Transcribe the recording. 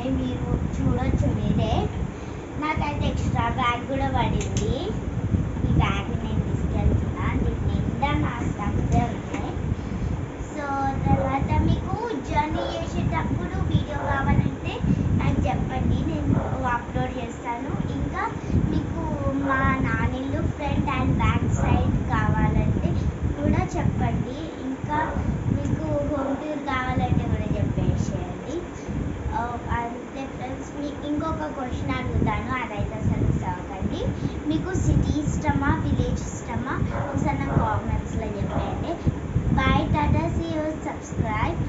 ఉన్నాయి, మీరు చూడొచ్చు మీరే. నాకైతే ఎక్స్ట్రా బ్యాగ్ కూడా పడింది. ఈ బ్యాగ్ నేను తీసుకెళ్తున్నా, దీని నిండా నా స్టఫ్సే ఉన్నాయి. సో తర్వాత మీకు జర్నీ చేసేటప్పుడు వీడియో కావాలంటే నాకు చెప్పండి, నేను అప్లోడ్ చేస్తాను. ఇంకా మీకు మా నానిల్లు ఫ్రంట్ అండ్ బ్యాక్ సైడ్ కావాలంటే కూడా చెప్పండి. ఇంకా మీకు హోమ్ టూర్ కావాలంటే కూడా చెప్పేసేయండి. అంతే ఫ్రెండ్స్. మీకు ఇంకొక క్వశ్చన్ అడుగుతాను, అదైతే అసలు మిస్ అవ్వకండి. మీకు సిటీ ఇష్టమా విలేజ్ ఇష్టమా ఒకసారి నాకు కామెంట్స్లో చెప్పండి. Bye, tata, see you, subscribe.